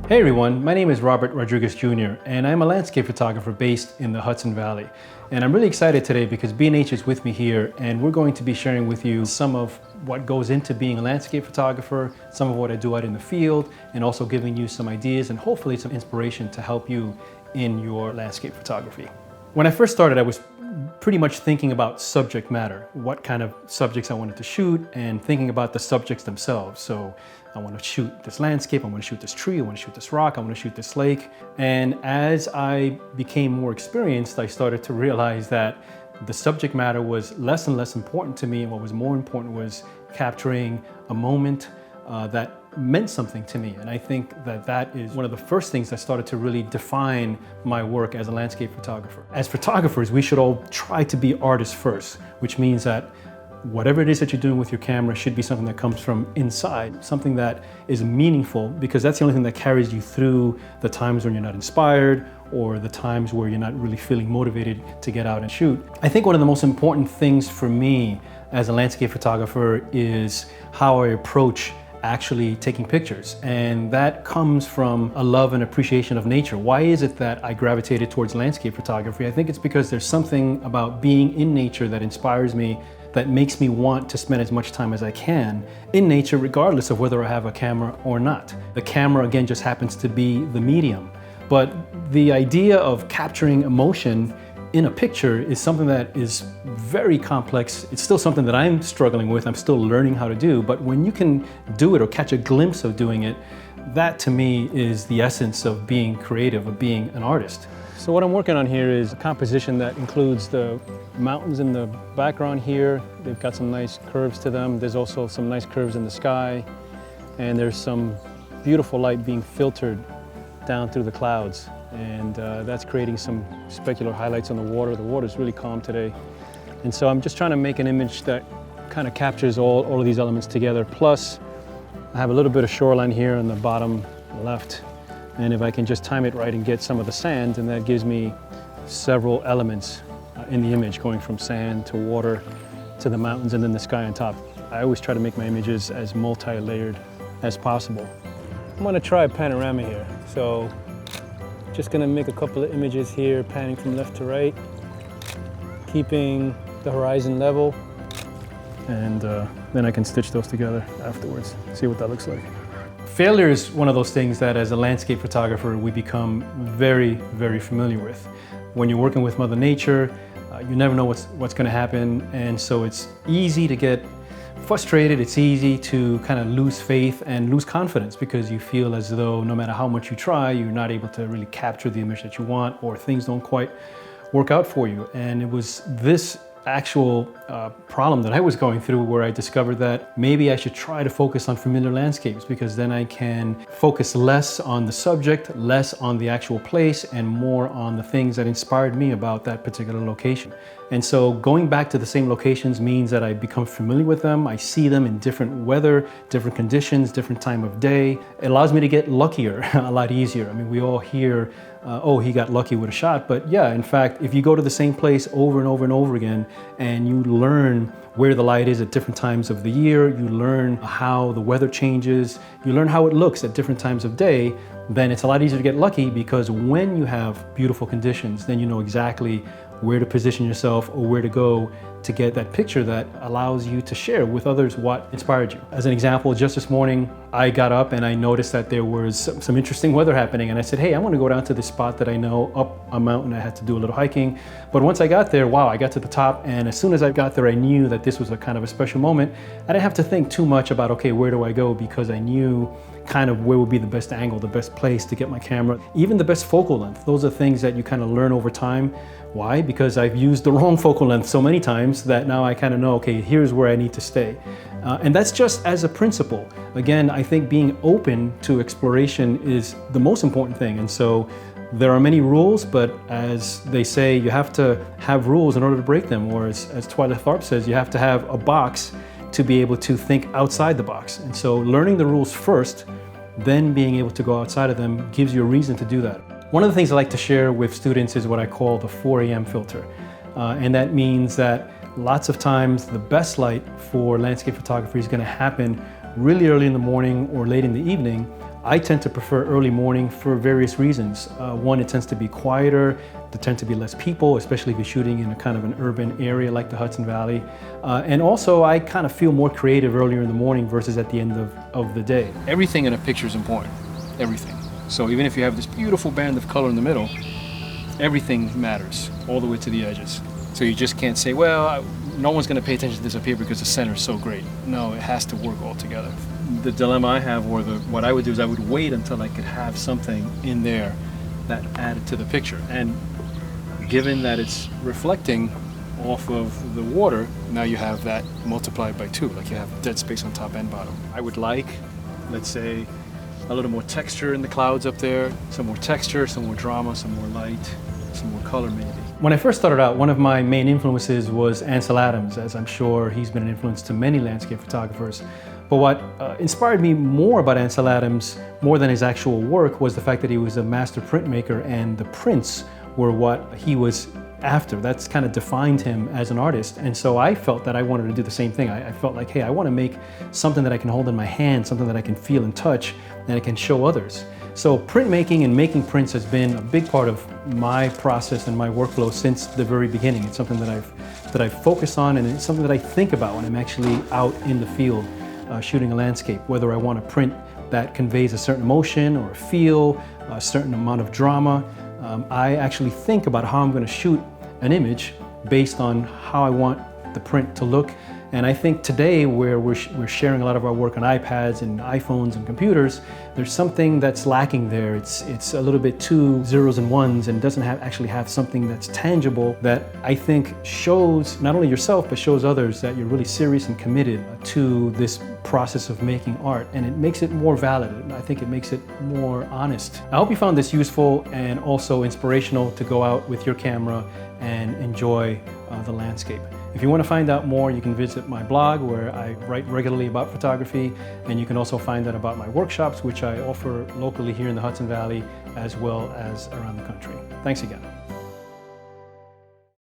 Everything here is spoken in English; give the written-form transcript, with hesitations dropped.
Hey everyone, my name is Robert Rodriguez Jr. and I'm a landscape photographer based in the Hudson Valley. And I'm really excited today because B&H is with me here and we're going to be sharing with you some of what goes into being a landscape photographer, some of what I do out in the field, and also giving you some ideas and hopefully some inspiration to help you in your landscape photography. When I first started, I was pretty much thinking about subject matter, what kind of subjects I wanted to shoot, and thinking about the subjects themselves. So I want to shoot this landscape, I want to shoot this tree, I want to shoot this rock, I want to shoot this lake. And as I became more experienced, I started to realize that the subject matter was less and less important to me, and what was more important was capturing a moment that meant something to me. And I think that that is one of the first things that started to really define my work as a landscape photographer. As photographers, we should all try to be artists first, which means that whatever it is that you're doing with your camera should be something that comes from inside, something that is meaningful, because that's the only thing that carries you through the times when you're not inspired or the times where you're not really feeling motivated to get out and shoot. I think one of the most important things for me as a landscape photographer is how I approach actually taking pictures, and that comes from a love and appreciation of nature. Why is it that I gravitated towards landscape photography? I think it's because there's something about being in nature that inspires me, that makes me want to spend as much time as I can in nature, regardless of whether I have a camera or not. The camera, again, just happens to be the medium. But the idea of capturing emotion in a picture is something that is very complex. It's still something that I'm struggling with. I'm still learning how to do. But when you can do it or catch a glimpse of doing it, that to me is the essence of being creative, of being an artist. So what I'm working on here is a composition that includes the mountains in the background here. They've got some nice curves to them. There's also some nice curves in the sky. And there's some beautiful light being filtered down through the clouds. And that's creating some specular highlights on the water. The water's really calm today. And so I'm just trying to make an image that kind of captures all of these elements together. Plus, I have a little bit of shoreline here on the bottom left. And if I can just time it right and get some of the sand, and that gives me several elements in the image, going from sand to water to the mountains and then the sky on top. I always try to make my images as multi-layered as possible. I'm gonna try a panorama here. So just gonna make a couple of images here, panning from left to right, keeping the horizon level, and then I can stitch those together afterwards, see what that looks like. Failure is one of those things that as a landscape photographer we become very, very familiar with. When you're working with Mother Nature, you never know what's gonna happen, and so it's easy to get frustrated, it's easy to kind of lose faith and lose confidence because you feel as though no matter how much you try, you're not able to really capture the image that you want, or things don't quite work out for you. And it was this actual problem that I was going through where I discovered that maybe I should try to focus on familiar landscapes, because then I can focus less on the subject, less on the actual place, and more on the things that inspired me about that particular location. And so going back to the same locations means that I become familiar with them. I see them in different weather, different conditions, different time of day. It allows me to get luckier a lot easier. I mean, we all hear, oh, he got lucky with a shot. But yeah, in fact, if you go to the same place over and over and over again, and you learn where the light is at different times of the year, you learn how the weather changes, you learn how it looks at different times of day, then it's a lot easier to get lucky, because when you have beautiful conditions, then you know exactly where to position yourself or where to go to get that picture that allows you to share with others what inspired you. As an example, just this morning, I got up and I noticed that there was some interesting weather happening, and I said, hey, I want to go down to this spot that I know up a mountain. I had to do a little hiking. But once I got there, wow, I got to the top, and as soon as I got there, I knew that this was a kind of a special moment. I didn't have to think too much about, okay, where do I go? Because I knew kind of where would be the best angle, the best place to get my camera, even the best focal length. Those are things that you kind of learn over time. Why? Because I've used the wrong focal length so many times that now I kind of know, okay, here's where I need to stay. And that's just as a principle. Again, I think being open to exploration is the most important thing. And so there are many rules, but as they say, you have to have rules in order to break them. Or as Twyla Tharp says, you have to have a box to be able to think outside the box. And so learning the rules first, then being able to go outside of them gives you a reason to do that. One of the things I like to share with students is what I call the 4 a.m. filter. And that means that lots of times the best light for landscape photography is going to happen really early in the morning or late in the evening, I tend to prefer early morning for various reasons. One, it tends to be quieter, there tend to be less people, especially if you're shooting in a kind of an urban area like the Hudson Valley. And also, I kind of feel more creative earlier in the morning versus at the end of the day. Everything in a picture is important, everything. So even if you have this beautiful band of color in the middle, everything matters all the way to the edges. So you just can't say, well, no one's going to pay attention to this up here because the center is so great. No, it has to work all together. The dilemma I have, or what I would do, is I would wait until I could have something in there that added to the picture. And given that it's reflecting off of the water, now you have that multiplied by 2, like you have dead space on top and bottom. I would like, let's say, a little more texture in the clouds up there, some more texture, some more drama, some more light, some more color maybe. When I first started out, one of my main influences was Ansel Adams, as I'm sure he's been an influence to many landscape photographers. But what inspired me more about Ansel Adams, more than his actual work, was the fact that he was a master printmaker, and the prints were what he was after. That's kind of defined him as an artist. And so I felt that I wanted to do the same thing. I felt like, hey, I want to make something that I can hold in my hand, something that I can feel and touch, and I can show others. So printmaking and making prints has been a big part of my process and my workflow since the very beginning. It's something that I've focused on, and it's something that I think about when I'm actually out in the field shooting a landscape, whether I want a print that conveys a certain emotion or a feel, a certain amount of drama. I actually think about how I'm going to shoot an image based on how I want the print to look. And I think today, where we're sharing a lot of our work on iPads and iPhones and computers, there's something that's lacking there. It's a little bit too zeros and ones, and doesn't actually have something that's tangible that I think shows not only yourself, but shows others that you're really serious and committed to this process of making art. And it makes it more valid. I think it makes it more honest. I hope you found this useful and also inspirational to go out with your camera and enjoy the landscape. If you want to find out more, you can visit my blog, where I write regularly about photography, and you can also find out about my workshops, which I offer locally here in the Hudson Valley as well as around the country. Thanks again.